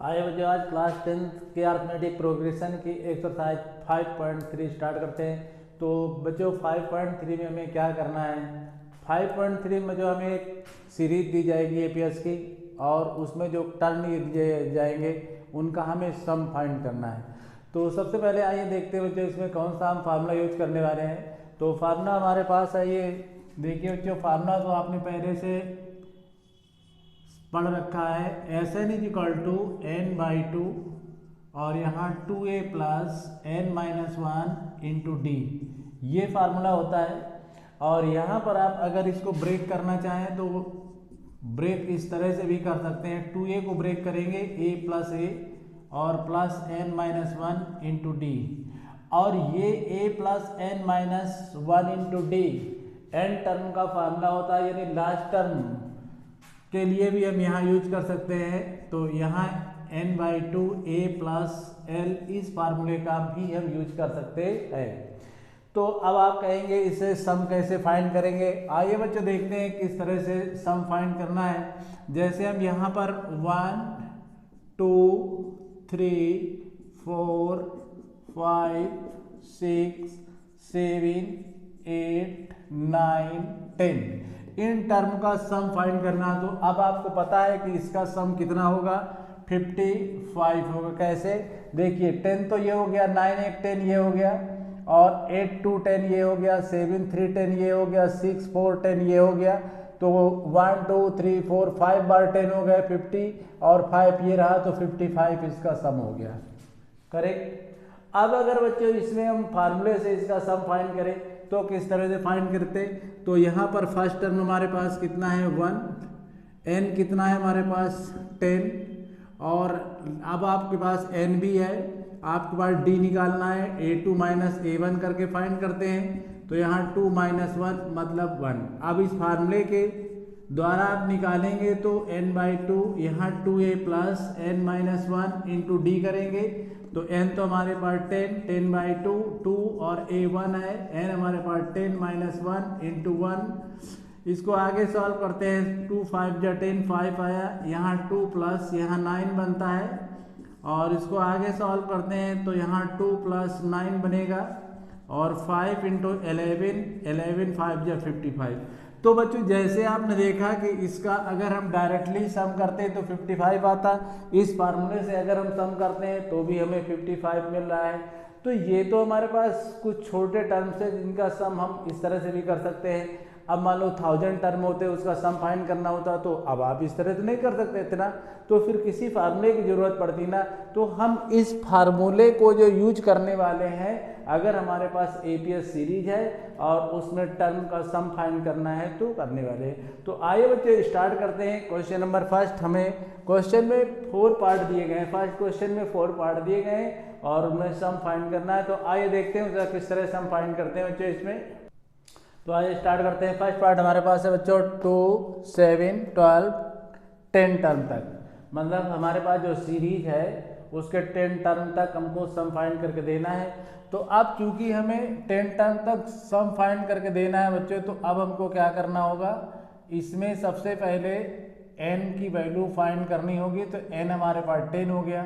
आए बच्चों, आज क्लास 10th के अर्थमेटिक प्रोग्रेशन की एक्सरसाइज 5.3 स्टार्ट करते हैं। तो बच्चों 5.3 में हमें क्या करना है। 5.3 में जो हमें एक सीरीज दी जाएगी एपीएस की, और उसमें जो टर्म दिए जाएंगे उनका हमें सम फाइंड करना है। तो सबसे पहले आइए देखते हैं बच्चों इसमें कौन सा हम फार्मूला यूज करने वाले हैं। तो फार्मूला हमारे पास है, ये देखिए बच्चों, फार्मूला तो आपने पहले से पढ़ रखा है। S n is equal to n by two और यहाँ 2a plus n minus one into d, ये फार्मूला होता है। और यहाँ पर आप अगर इसको ब्रेक करना चाहें तो ब्रेक इस तरह से भी कर सकते हैं। 2a को ब्रेक करेंगे a प्लस ए और plus n minus one into d, और ये a plus n minus one into d n term का फार्मूला होता है, यानी लास्ट टर्म के लिए भी हम यहाँ यूज कर सकते हैं। तो यहाँ n by two A plus L, इस फार्मूले का भी हम यूज कर सकते हैं। तो अब आप कहेंगे इसे सम कैसे फाइंड करेंगे। आइए बच्चों देखते हैं किस तरह से सम फाइंड करना है। जैसे हम यहाँ पर 1 2 3 4 5 6 7 8 9 10 इन टर्म का सम फाइंड करना। तो अब आपको पता है कि इसका सम कितना होगा, 55 होगा। कैसे, देखिए 10 तो ये हो गया, 9 1 10 ये हो गया, और 8 2 10 ये हो गया, 7 3 10 ये हो गया, 6 4 10 ये हो गया। तो 1 2 3 4 5 बार 10 हो गया 50, और 5 ये रहा, तो 55 इसका सम हो गया। करेक्ट। अब अगर बच्चों इसमें हम फार्मूले से इसका सम फाइंड करें तो किस तरह से फाइंड करते। तो यहाँ पर फर्स्ट टर्म हमारे पास कितना है 1, n कितना है हमारे पास 10, और अब आपके पास n भी है, आपके पास d निकालना है, a2 माइनस a1 करके फाइंड करते हैं। तो यहाँ 2 माइनस 1 मतलब 1। अब इस फार्मूले के द्वारा आप निकालेंगे तो n बाई टू, यहाँ 2a plus n minus one into D करेंगे। तो n तो हमारे पास 10, 10 बाई टू 2 और a 1 है, n हमारे पास 10 माइनस वन इंटू 1। इसको आगे सॉल्व करते हैं। 2 5 जा 10, 5 आया, यहाँ 2 प्लस यहाँ 9 बनता है, और इसको आगे सॉल्व करते हैं तो यहाँ 2 प्लस 9 बनेगा, और 5 इंटू 11, 11 5 जा 55। तो बच्चों जैसे आपने देखा कि इसका अगर हम डायरेक्टली सम करते हैं तो 55 आता, इस फार्मूले से अगर हम सम करते हैं तो भी हमें 55 मिल रहा है। तो ये तो हमारे पास कुछ छोटे टर्म्स है जिनका सम हम इस तरह से भी कर सकते हैं। अब मान लो 1000 टर्म होते उसका सम फाइंड करना होता, तो अब आप इस तरह तो नहीं कर सकते इतना, तो फिर किसी फार्मूले की जरूरत पड़ती ना। तो हम इस फार्मूले को जो यूज करने वाले हैं, अगर हमारे पास एपीएस सीरीज है और उसमें टर्म का सम फाइंड करना है तो करने वाले हैं। तो आइए बच्चे स्टार्ट करते हैं। क्वेश्चन नंबर फर्स्ट, हमें क्वेश्चन में 4 पार्ट दिए गए हैं। फर्स्ट क्वेश्चन में 4 पार्ट दिए गए हैं और उनमें सम फाइंड करना है। तो आइए देखते हैं उसका किस तरह सम फाइंड करते हैं बच्चों इसमें। तो आइए स्टार्ट करते हैं। फर्स्ट पार्ट हमारे पास है बच्चों 2 7 12 10 टर्म तक, मतलब हमारे पास जो सीरीज है उसके 10 टर्म तक हमको सम फाइंड करके देना है। तो अब चूंकि हमें 10 टर्म तक सम फाइंड करके देना है बच्चों, तो अब हमको क्या करना होगा, इसमें सबसे पहले n की वैल्यू फाइंड करनी होगी। तो n हमारे पास 10 हो गया।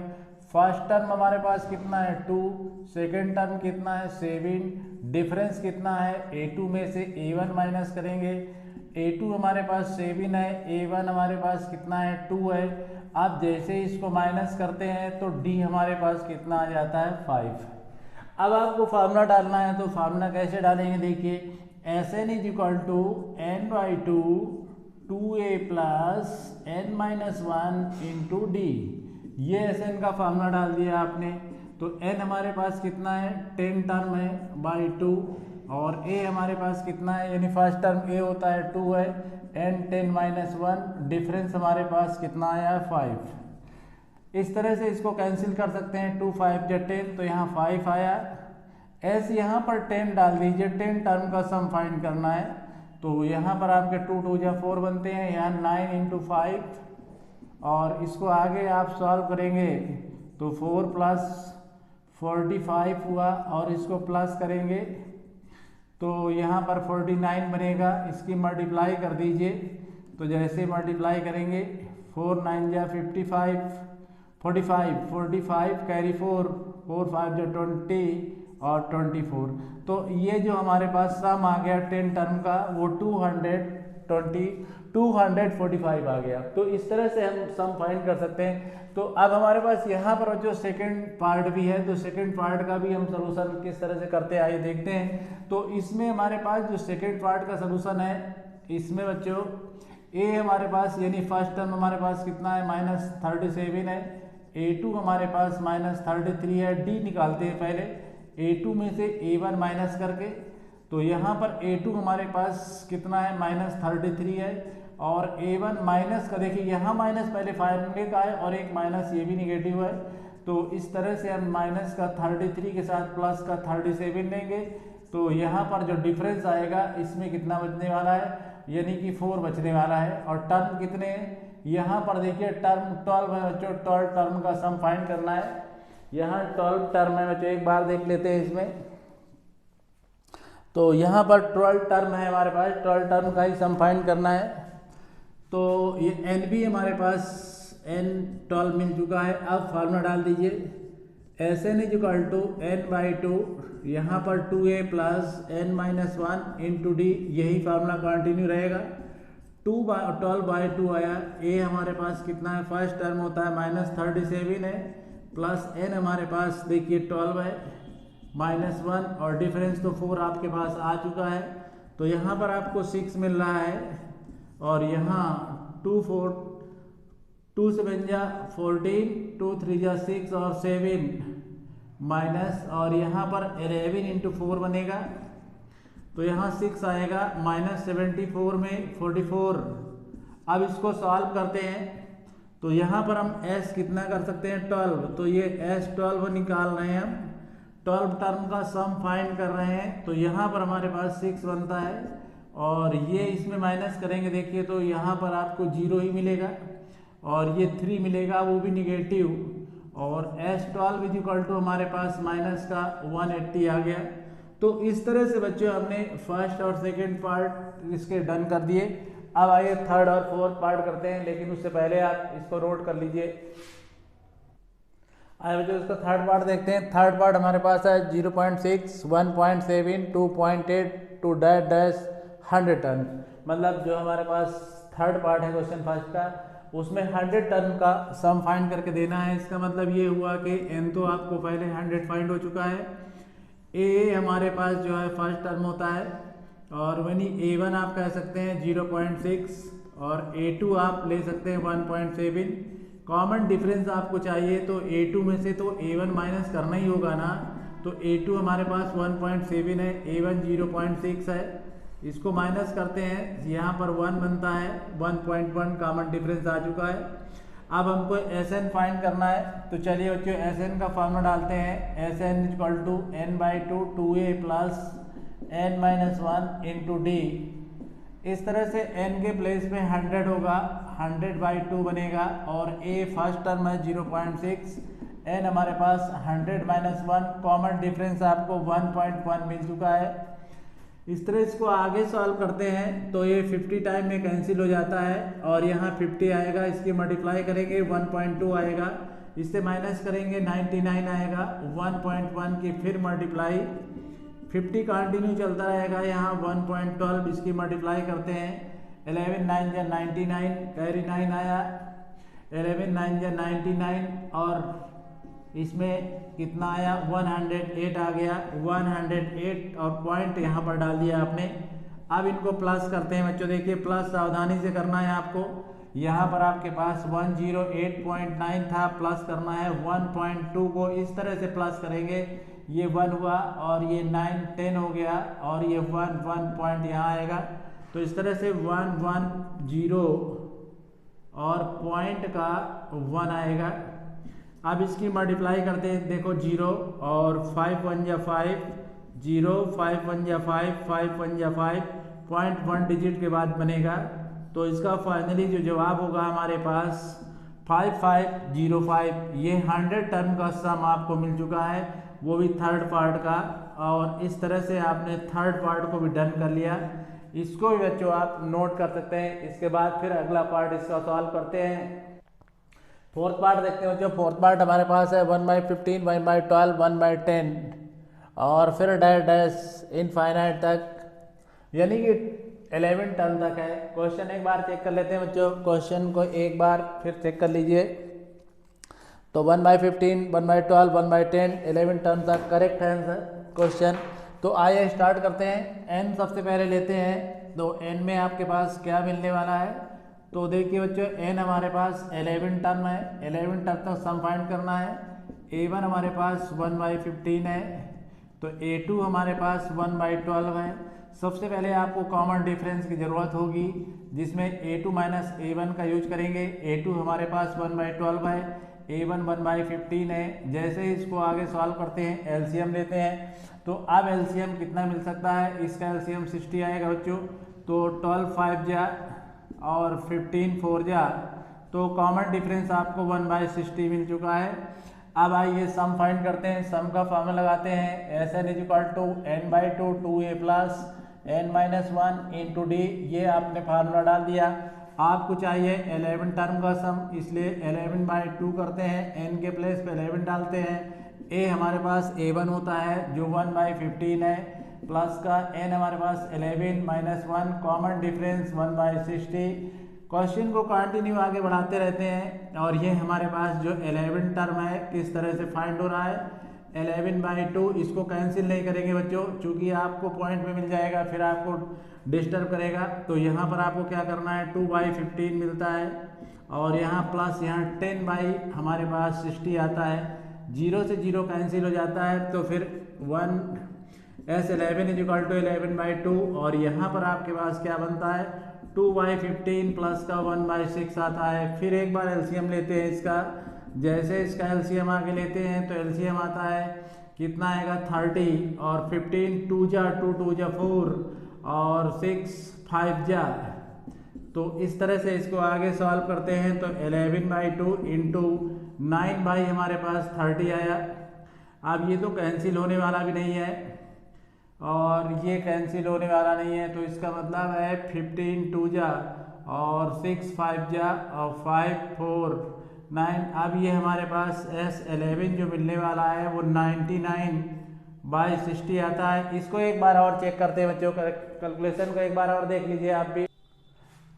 फर्स्ट टर्म हमारे पास कितना है 2, सेकेंड टर्म कितना है 7, डिफरेंस कितना है a2 में से a1 माइनस करेंगे। a2 हमारे पास 7 है, a1 हमारे पास कितना है 2 है। अब जैसे इसको माइनस करते हैं तो d हमारे पास कितना आ जाता है 5। अब आपको फार्मूला डालना है, तो फार्मूला कैसे डालेंगे, देखिए Sn is equal to n by two 2a plus n minus one into d, ये Sn का फार्मूला डाल दिया आपने। तो n हमारे पास कितना है 10 टर्म है बाई 2, और a हमारे पास कितना है, यानी फर्स्ट टर्म a होता है 2 है, n 10 माइनस वन, डिफरेंस हमारे पास कितना आया है 5। इस तरह से इसको कैंसिल कर सकते हैं। 2 5 जा 10, तो यहाँ 5 आया। ऐसे यहाँ पर 10 डाल दीजिए, 10 टर्म का सम फाइंड करना है। तो यहाँ पर आपके 2 2 जा 4 बनते हैं, यहाँ 9 इंटू 5, और इसको आगे आप सॉल्व करेंगे तो 4 प्लस 45 हुआ, और इसको प्लस करेंगे तो यहाँ पर 49 बनेगा। इसकी मल्टीप्लाई कर दीजिए, तो जैसे मल्टीप्लाई करेंगे 4 9 जा 55, 45 कैरी 4 5 जो 20 और 24। तो ये जो हमारे पास सम आ गया 10 टर्म का वो 245 आ गया। तो इस तरह से हम सम फाइंड कर सकते हैं। तो अब हमारे पास यहाँ पर जो सेकंड पार्ट भी है, तो सेकंड पार्ट का भी हम सलूशन किस तरह से करते हैं आइए देखते हैं। तो इसमें हमारे पास जो सेकंड पार्ट का सलूशन है, इसमें बच्चों ए हमारे पास यानी फर्स्ट टर्म हमारे पास कितना है -37 है, A2 हमारे पास -33 है। डी निकालते हैं पहले A2 में से A1 माइनस करके। तो यहाँ पर A2 हमारे पास कितना है -33 है और A1 माइनस का देखिए यहाँ माइनस पहले फार्मूले का है और एक माइनस ये भी निगेटिव है। तो इस तरह से हम माइनस का 33 के साथ प्लस का 37 लेंगे। तो यहाँ पर जो डिफरेंस आएगा इसमें कितना बचने वाला है, यानी कि 4 बचने वाला है। और टर्म कितने हैं यहाँ पर देखिए, टर्म 12 है बच्चों। 12 टर्म का सम फाइंड करना है। यहाँ 12 टर्म है बच्चों, एक बार देख लेते हैं इसमें। तो यहाँ पर 12 टर्म है हमारे पास, 12 टर्म का ही सम फाइंड करना है। तो ये एन भी हमारे पास n12 मिल चुका है। अब फार्मूला डाल दीजिए, Sn = n/2, यहाँ पर 2a + n-1 × d, यही फार्मूला कंटिन्यू रहेगा। 12/2 आया। a हमारे पास कितना है, फर्स्ट टर्म होता है -37 है, प्लस n हमारे पास देखिए 12 है, -1 और डिफरेंस तो 4 आपके पास आ चुका है। तो यहाँ पर आपको 6 मिल रहा है और यहाँ 2 से बन जा 14, 2 3 जा 6 और 7 माइनस, और यहाँ पर 11 × 4 बनेगा। तो यहाँ 6 आएगा, -74 में 44। अब इसको सॉल्व करते हैं। तो यहाँ पर हम s कितना कर सकते हैं 12, तो ये s12 निकाल रहे हैं हम। 12 टर्म का सम फाइंड कर रहे हैं। तो यहाँ पर हमारे पास 6 बनता है और ये इसमें माइनस करेंगे देखिए, तो यहाँ पर आपको 0 ही मिलेगा और ये 3 मिलेगा, वो भी निगेटिव। और s12 = हमारे पास माइनस का 180 आ गया। तो इस तरह से बच्चों हमने फर्स्ट और सेकंड पार्ट इसके डन कर दिए। अब आइए थर्ड और फोर्थ पार्ट करते हैं, लेकिन उससे पहले आप इसको नोट कर लीजिए। आइए बच्चों इसका थर्ड पार्ट देखते हैं। थर्ड पार्ट हमारे पास है 0.6, 1.7, 2.8 टू -100 टन। मतलब जो हमारे पास थर्ड पार्ट है क्वेश्चन फर्स्ट का, उसमें 100 टन का सम फाइंड करके देना है। इसका मतलब ये हुआ कि n तो आपको पहले 100 फाइंड हो चुका है। a हमारे पास जो है फर्स्ट टर्म होता है और वही a1 आप कह सकते हैं 0.6 और a2 आप ले सकते हैं 1.7। कॉमन डिफरेंस आपको चाहिए तो a2 में से तो a1 माइनस करना ही होगा ना। तो a2 हमारे पास 1.7 है, a1 0.6 है, इसको माइनस करते हैं, यहाँ पर 1 बनता है, 1.1 कॉमन डिफरेंस आ चुका है। अब हमको Sn फाइंड करना है। तो चलिए बच्चों Sn का फॉर्मूला डालते हैं। Sn = n/2 2a + n-1 × d। इस तरह से n के प्लेस में 100 होगा, 100/2 बनेगा और a फर्स्ट टर्म है 0.6, n हमारे पास 100-1, कॉमन डिफरेंस आपको 1.1 मिल चुका है। इस तरह इसको आगे सॉल्व करते हैं तो ये 50 टाइम में कैंसिल हो जाता है और यहाँ 50 आएगा, इसकी मल्टीप्लाई करेंगे 1.2 आएगा, इससे माइनस करेंगे 99 आएगा, 1.1 की फिर मल्टीप्लाई, 50 कंटिन्यू चलता रहेगा, यहाँ 1.12 इसकी मल्टीप्लाई करते हैं, 11 9 या 99 कैरी 9 आया, 11 9 या 99 और इसमें कितना आया 108 आ गया, 108 और पॉइंट यहाँ पर डाल दिया आपने। अब इनको प्लस करते हैं बच्चों, देखिए प्लस सावधानी से करना है आपको। यहाँ पर आपके पास 108.9 था, प्लस करना है 1.2 को इस तरह से प्लस करेंगे, ये 1 हुआ और ये 9 10 हो गया और ये 1 पॉइंट यहाँ आएगा। तो इस तरह से 110 और पॉइंट का 1 आएगा। अब इसकी मल्टीप्लाई करते हैं, देखो 0 और 5 1 या 5, 0 5 1 या 5, 5 1 या 5, पॉइंट 1 डिजिट के बाद बनेगा। तो इसका फाइनली जो जवाब होगा हमारे पास 5505। ये 100 टर्म का सम आपको मिल चुका है, वो भी थर्ड पार्ट का। और इस तरह से आपने थर्ड पार्ट को भी डन कर लिया। इसको भी बच्चों आप नोट कर सकते हैं। इसके बाद फिर अगला पार्ट इसका सॉल्व करते हैं। फोर्थ पार्ट देखते हैं बच्चों। फोर्थ पार्ट हमारे पास है 1/15, 1/12, 1/10 और फिर डैश डैश इनफाइनाइट तक, यानी कि 11 टर्म तक है। क्वेश्चन एक बार चेक कर लेते हैं बच्चों, क्वेश्चन को एक बार फिर चेक कर लीजिए। तो 1/15, 1/12, 1/10, 11 टर्म तक करेक्ट है आंसर क्वेश्चन। तो आइए स्टार्ट करते हैं। n सबसे पहले लेते हैं, तो n में आपके पास क्या मिलने वाला है। तो देखिए बच्चों, n हमारे पास 11 टर्म है, 11 टर्म तक सम फाइंड करना है। a1 हमारे पास 1/15 है, तो a2 हमारे पास 1/12 है। सबसे पहले आपको कॉमन डिफरेंस की ज़रूरत होगी, जिसमें a2 माइनस a1 का यूज करेंगे। a2 हमारे पास 1/12 है, a1 1/15 है। जैसे ही इसको आगे सॉल्व करते हैं, एलसीएम लेते हैं, तो अब एलसीएम कितना मिल सकता है, इसका एलसीएम 60 आएगा बच्चों। तो 12 5 जा और 15 4 जा, तो कॉमन डिफरेंस आपको 1/60 मिल चुका है। अब आइए सम फाइंड करते हैं। सम का फॉर्मूला लगाते हैं, Sn = n/2 2a plus n-1 into d. ये आपने फार्मूला डाल दिया। आपको चाहिए 11 टर्म का सम, इसलिए 11/2 करते हैं, n के प्लेस पे 11 डालते हैं। a हमारे पास a1 होता है जो 1/15 है, प्लस का n हमारे पास 11 माइनस 1, कॉमन डिफरेंस 1/60। क्वेश्चन को कंटिन्यू आगे बढ़ाते रहते हैं, और ये हमारे पास जो 11 टर्म है किस तरह से फाइंड हो रहा है। 11/2 इसको कैंसिल नहीं करेंगे बच्चों, चूंकि आपको पॉइंट में मिल जाएगा, फिर आपको डिस्टर्ब करेगा। तो यहाँ पर आपको क्या करना है, 2/15 मिलता है, और यहाँ प्लस यहाँ 10 हमारे पास 60 आता है। 0 से 0 कैंसिल हो जाता है, तो फिर 1 S11 = 11/2, और यहाँ पर आपके पास क्या बनता है, 2/15 प्लस का 1/6 आता है। फिर एक बार एलसीएम लेते हैं इसका। जैसे इसका एलसीएम आगे लेते हैं, तो एलसीएम आता है कितना आएगा, 30, और 15 2 जा 2 2 जा 4 और 6 5 जा। तो इस तरह से इसको आगे सॉल्व करते हैं, तो 11/2 इंटू 9 हमारे पास 30 आया। अब ये तो कैंसिल होने वाला भी नहीं है, और ये कैंसिल होने वाला नहीं है, तो इसका मतलब है 15 2 जा और 6 5 जा और 5 4 9। अब ये हमारे पास S11 जो मिलने वाला है वो 99/60 आता है। इसको एक बार और चेक करते हैं बच्चों, कैलकुलेशन को एक बार और देख लीजिए आप भी।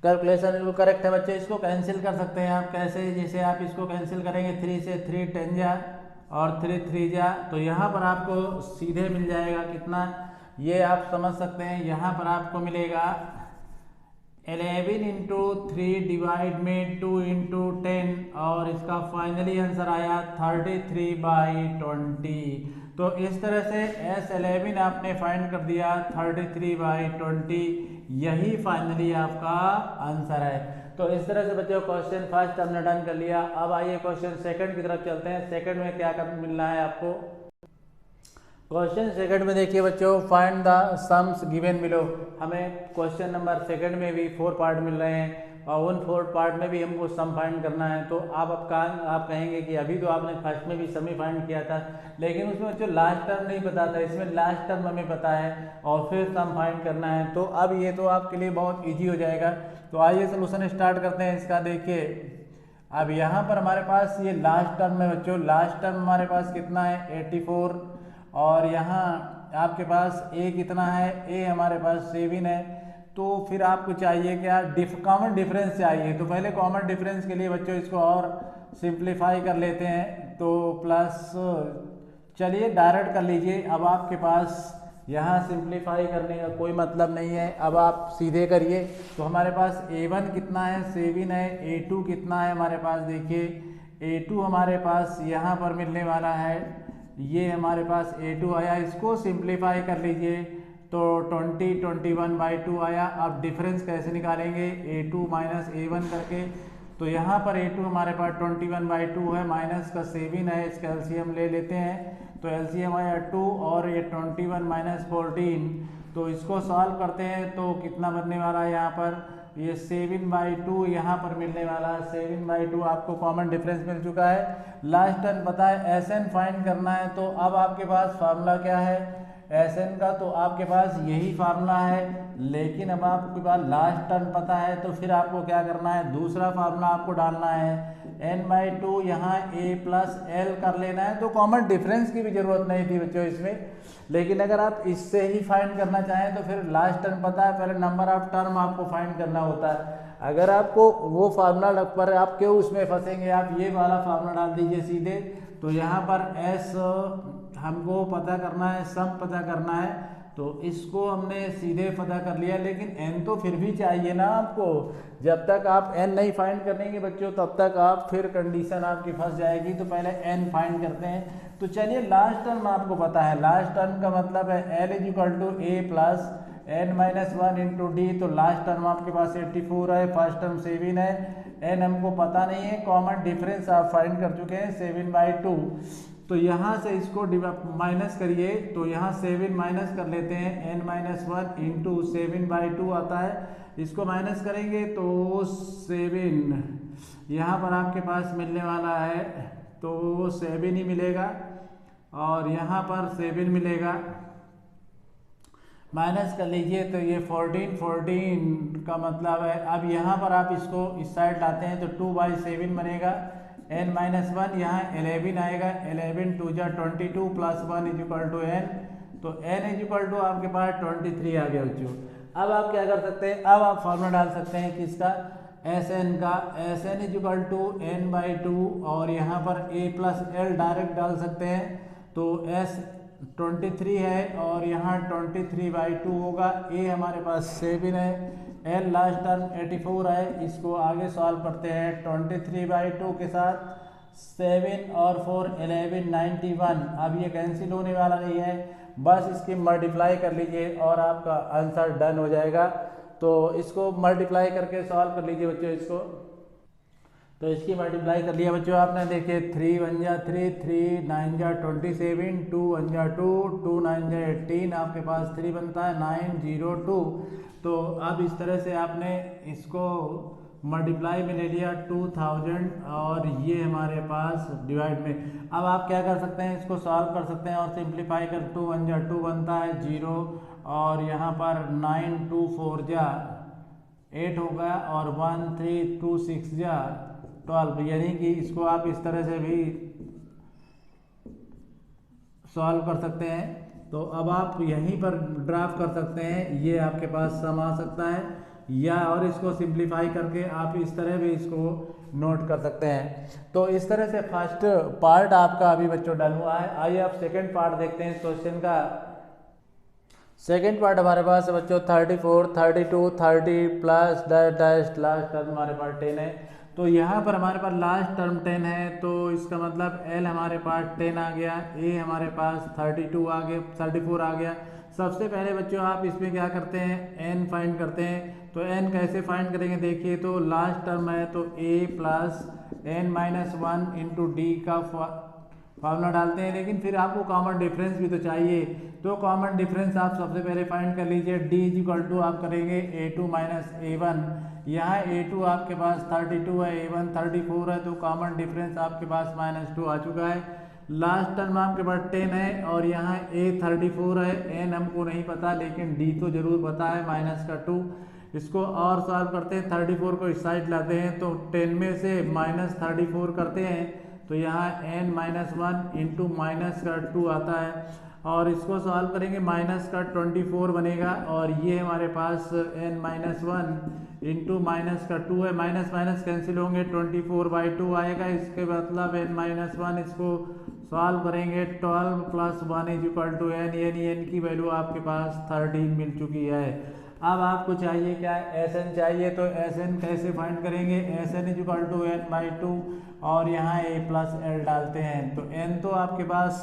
कैलकुलेशन बिल्कुल करेक्ट है बच्चों। इसको कैंसिल कर सकते हैं आप, कैसे, जैसे आप इसको कैंसिल करेंगे 3 से 3 10 जा और 3 3 जा, तो यहाँ पर आपको सीधे मिल जाएगा कितना, ये आप समझ सकते हैं। यहाँ पर आपको मिलेगा 11 इंटू 3 डिवाइड में 2 इंटू 10, और इसका फाइनली आंसर आया 33/20। तो इस तरह से S11 आपने फाइंड कर दिया 33/20, यही फाइनली आपका आंसर है। तो इस तरह से बच्चों क्वेश्चन फर्स्ट हमने डन कर लिया। अब आइए क्वेश्चन सेकंड की तरफ चलते हैं। सेकंड में क्या मिलना है आपको। क्वेश्चन सेकंड में देखिए बच्चों, find the sums given below. हमें क्वेश्चन नंबर सेकंड में भी 4 पार्ट मिल रहे हैं, और उन 4 पार्ट में भी हमको सम फाइंड करना है। तो आप कहेंगे कि अभी तो आपने फर्स्ट में भी सम ही फाइंड किया था, लेकिन उसमें बच्चों लास्ट टर्म नहीं पता था, इसमें लास्ट टर्म हमें पता है और फिर सम फाइंड करना है। तो अब ये तो आपके लिए बहुत ईजी हो जाएगा। तो आइए सोल्यूशन स्टार्ट करते हैं इसका। देखिए अब यहाँ पर हमारे पास ये लास्ट टर्म है बच्चों। लास्ट टर्म हमारे पास कितना है, 84, और यहाँ आपके पास a कितना है, a हमारे पास 7 है। तो फिर आपको चाहिए क्या, कॉमन डिफरेंस चाहिए। तो पहले कॉमन डिफरेंस के लिए बच्चों इसको और सिंप्लीफाई कर लेते हैं, तो प्लस, चलिए डायरेक्ट कर लीजिए। अब आपके पास यहाँ सिंप्लीफाई करने का कोई मतलब नहीं है, अब आप सीधे करिए। तो हमारे पास a1 कितना है, 7 है। a2 कितना है हमारे पास, देखिए a2 हमारे पास यहाँ पर मिलने वाला है, ये हमारे पास a2 आया। इसको सिंप्लीफाई कर लीजिए, तो 21/2 आया। अब डिफरेंस कैसे निकालेंगे, a2 माइनस a1 करके। तो यहाँ पर a2 हमारे पास 21/2 है, माइनस का 7 है, इसका एलसीएम ले लेते हैं। तो एलसीएम आया 2, और ये 21 माइनस 14, तो इसको सॉल्व करते हैं तो कितना बनने वाला है, यहाँ पर ये 7/2 यहाँ पर मिलने वाला है। 7/2 आपको कॉमन डिफरेंस मिल चुका है। लास्ट टर्म पता है, Sn फाइंड करना है। तो अब आपके पास फार्मूला क्या है Sn का, तो आपके पास यही फार्मूला है, लेकिन अब आपके पास लास्ट टर्म पता है, तो फिर आपको क्या करना है, दूसरा फार्मूला आपको डालना है। n/2 यहाँ a प्लस l कर लेना है। तो कॉमन डिफरेंस की भी जरूरत नहीं थी बच्चों इसमें, लेकिन अगर आप इससे ही फाइंड करना चाहें तो फिर लास्ट टर्म पता है, पहले नंबर ऑफ टर्म आपको फाइंड करना होता है। अगर आपको वो फार्मूला पर आप क्यों उसमें फंसेंगे, आप ये वाला फार्मूला डाल दीजिए सीधे। तो यहाँ पर s हमको पता करना है, सम पता करना है, तो इसको हमने सीधे पता कर लिया, लेकिन n तो फिर भी चाहिए ना आपको। जब तक आप n नहीं फाइंड करेंगे बच्चों तब तक आप फिर कंडीशन आपकी फंस जाएगी। तो पहले n फाइंड करते हैं। तो चलिए लास्ट टर्म आपको पता है, लास्ट टर्म का मतलब है l = a plus n-1 into D. तो लास्ट टर्म आपके पास 84 है, फर्स्ट टर्म 7 है, n हमको पता नहीं है, कॉमन डिफरेंस आप फाइंड कर चुके हैं 7/2। तो यहाँ से इसको माइनस करिए, तो यहाँ 7 माइनस कर लेते हैं, n-1 इंटू 7/2 आता है, इसको माइनस करेंगे तो 7 यहाँ पर आपके पास मिलने वाला है, तो 7 ही मिलेगा और यहाँ पर 7 मिलेगा, माइनस कर लीजिए तो ये 14 का मतलब है। अब यहाँ पर आप इसको इस साइड लाते हैं तो 2/7 बनेगा, n-1 यहाँ 11 आएगा, 11 2 जा 22 प्लस 1 = n। तो n = आपके पास 23 आ गया बच्चों। अब आप क्या कर सकते हैं, अब आप फॉर्मूला डाल सकते हैं किसका, Sn का, Sn = n/2 और यहाँ पर a प्लस l डायरेक्ट डाल सकते हैं। तो s 23 है और यहाँ 23/2 होगा, a हमारे पास 7 है, l लास्ट टर्म 84 है। इसको आगे सॉल्व करते हैं, 23/2 के साथ 7 और 4 11 91। अब ये कैंसिल होने वाला नहीं है, बस इसकी मल्टीप्लाई कर लीजिए और आपका आंसर डन हो जाएगा। तो इसको मल्टीप्लाई करके सॉल्व कर लीजिए बच्चों इसको। तो इसकी मल्टीप्लाई कर लिया बच्चों आपने, देखिए 3 1 जा 3, 3 9 जा 27, 2 1 जा 2, 2 9 जा 18, आपके पास 3 बनता है 902। तो अब इस तरह से आपने इसको मल्टीप्लाई में ले लिया 2000 और ये हमारे पास डिवाइड में। अब आप क्या कर सकते हैं, इसको सॉल्व कर सकते हैं और सिंप्लीफाई कर, 2 1 जा 2 बनता है 0 और यहाँ पर 9 2 4 जा 8 होगा और 1 3 2 6 जा 12, यानी कि इसको आप इस तरह से भी सॉल्व कर सकते हैं। तो अब आप यहीं पर ड्राफ्ट कर सकते हैं, ये आपके पास सम आ सकता है, या और इसको सिंप्लीफाई करके आप इस तरह भी इसको नोट कर सकते हैं। तो इस तरह से फर्स्ट पार्ट आपका अभी बच्चों डन हुआ है। आइए आप सेकंड पार्ट देखते हैं इस क्वेश्चन का। सेकंड पार्ट हमारे पास है बच्चों 34 32 30 प्लस डैश लास्ट टर्म हमारे पास 10 है। तो यहाँ पर हमारे पास लास्ट टर्म 10 है, तो इसका मतलब L हमारे पास 10 आ गया, A हमारे पास 32 आ गया, 34 आ गया। सबसे पहले बच्चों आप इसमें क्या करते हैं, n फाइंड करते हैं। तो n कैसे फाइंड करेंगे, देखिए तो लास्ट टर्म है तो a plus n-1 into D का फार्मूला डालते हैं, लेकिन फिर आपको कॉमन डिफरेंस भी तो चाहिए। तो कॉमन डिफरेंस आप सबसे पहले फाइंड कर लीजिए, d = आप करेंगे a2 माइनस a1। यहाँ a2 आपके पास 32 है, a1 34 है, तो कॉमन डिफरेंस आपके पास -2 आ चुका है। लास्ट टर्म आपके पास 10 है और यहाँ a 34 है, n हमको नहीं पता लेकिन d तो जरूर पता है -2। इसको और सॉल्व करते हैं, 34 को इस साइड लाते हैं तो 10 में से -34 करते हैं तो यहाँ n-1 इंटू -2 आता है और इसको सॉल्व करेंगे -24 बनेगा और ये हमारे पास n-1 इंटू -2 है, माइनस माइनस कैंसिल होंगे 24/2 आएगा। इसके मतलब n-1 इसको सॉल्व करेंगे 12 प्लस 1 = n, यानी n की वैल्यू आपके पास 13 मिल चुकी है। अब आपको चाहिए क्या, Sn चाहिए, तो Sn कैसे फाइंड करेंगे, Sn = n/2 और यहाँ a प्लस l डालते हैं। तो n तो आपके पास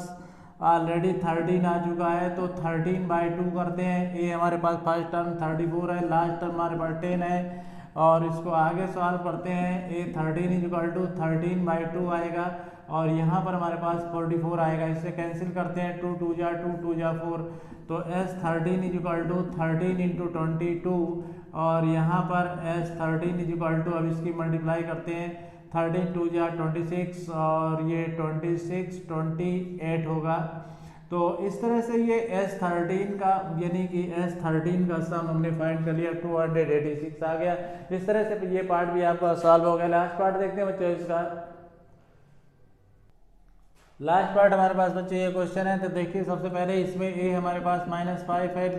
ऑलरेडी 13 आ चुका है, तो 13/2 करते हैं। a हमारे पास फर्स्ट टर्म 34 है, लास्ट टर्म हमारे पास 10 है और इसको आगे सॉल्व करते हैं। a 13 = 13/2 आएगा और यहाँ पर हमारे पास 44 आएगा, इससे कैंसिल करते हैं, 2 2 जा 2 2 जा 4, तो S13 = 13 इंटू 22 और यहाँ पर S13 = अब इसकी मल्टीप्लाई करते हैं, 13 2 जा 26 और ये 26 28 होगा। तो इस तरह से ये S13 का यानी कि S13 का सम हमने फाइंड कर लिया, 286 आ गया। इस तरह से ये पार्ट भी आपका सॉल्व हो गया। लास्ट पार्ट देखते हैं बच्चों इसका। लास्ट पार्ट हमारे पास बच्चों ये क्वेश्चन है, तो देखिए सबसे पहले इसमें a हमारे पास -5 है,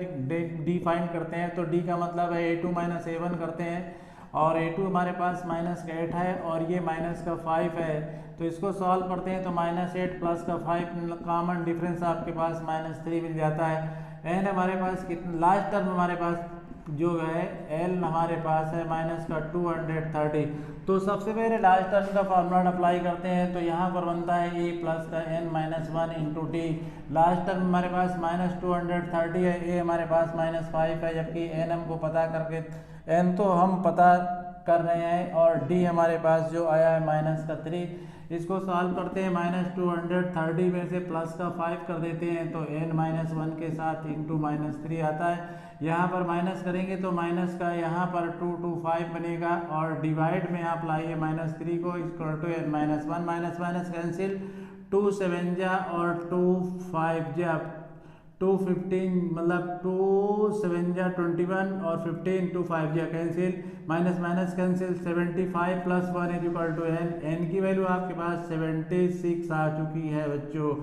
d फाइंड करते हैं। तो d का मतलब है a2 - a1 करते हैं, और a2 हमारे पास -8 है और ये -5 है। तो इसको सॉल्व करते हैं तो -8 प्लस का 5 कॉमन डिफरेंस आपके पास -3 मिल जाता है। n हमारे पास कितना, लास्ट टर्म हमारे पास जो है l हमारे पास है -230। तो सबसे पहले लास्ट टर्म का फॉर्मूला अप्लाई करते हैं। तो यहाँ पर बनता है a प्लस का n-1 into T. Last term हमारे पास -230 है, a हमारे पास -5 है, जबकि n हमको पता करके n तो हम पता कर रहे हैं और d हमारे पास जो आया है -3। इसको सॉल्व करते हैं, -230 में से प्लस का 5 कर देते हैं तो n-1 के साथ इंटू -3 आता है। यहाँ पर माइनस करेंगे तो माइनस का यहाँ पर 2 2 5 बनेगा, और डिवाइड में आप लाइए -3 को, equal to n-1, minus minus cancel, 2 7 जा और 2 5 जा, 2 15 मतलब 2 7 जा 21 और 15 2 5 जा cancel, minus minus cancel, 75 plus 1 is equal to n। n की वैल्यू आपके पास 76 आ चुकी है बच्चों।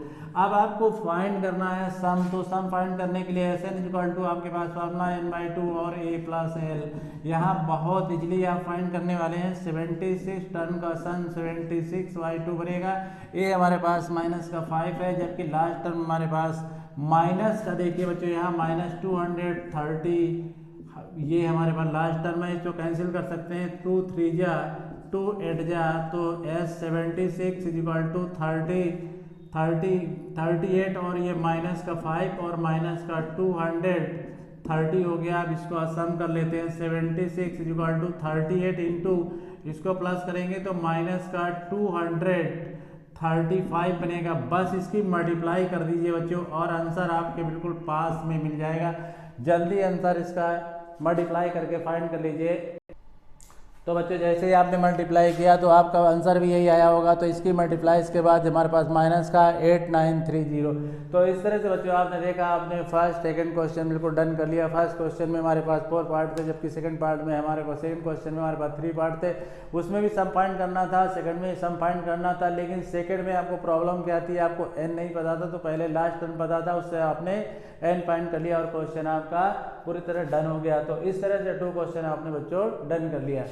अब आपको फाइंड करना है सम। तो सम फाइंड करने के लिए Sn इज इक्वल टू आपके पास फॉर्मूला n/2 और a प्लस l। यहाँ बहुत इजली आप फाइंड करने वाले हैं। 76 टर्म का सम 76/2 बनेगा। a हमारे पास माइनस का 5 है, जबकि लास्ट टर्म हमारे पास माइनस का, देखिए बच्चों यहाँ -230, ये हमारे पास लास्ट टर्म है, इसको कैंसिल कर सकते हैं, 2 3 जा 2 8 जा, तो S76 इज इक्वल टू 38 और ये माइनस का 5 और माइनस का 230 हो गया। अब इसको सम कर लेते हैं, 76 इज इक्वल टू 38 इंटू इसको प्लस करेंगे तो माइनस का 235 बनेगा। बस इसकी मल्टीप्लाई कर दीजिए बच्चों और आंसर आपके बिल्कुल पास में मिल जाएगा। जल्दी आंसर इसका मल्टीप्लाई करके फाइंड कर लीजिए। तो बच्चों जैसे ही आपने मल्टीप्लाई किया तो आपका आंसर भी यही आया होगा। तो इसकी मल्टीप्लाई इसके बाद हमारे पास माइनस का 8930। तो इस तरह से बच्चों आपने देखा, आपने फर्स्ट सेकंड क्वेश्चन बिल्कुल डन कर लिया। फर्स्ट क्वेश्चन में हमारे पास 4 पार्ट थे, जबकि सेकंड पार्ट में हमारे पास सेकंड क्वेश्चन में हमारे पास 3 पार्ट थे। उसमें भी सम फाइंड करना था, सेकंड में सम फाइंड करना था, लेकिन सेकंड में आपको प्रॉब्लम क्या थी, आपको n नहीं पता था, तो पहले लास्ट टर्म पता था, उससे आपने n फाइंड कर लिया और क्वेश्चन आपका पूरी तरह डन हो गया। तो इस तरह से 2 क्वेश्चन आपने बच्चों डन कर लिया।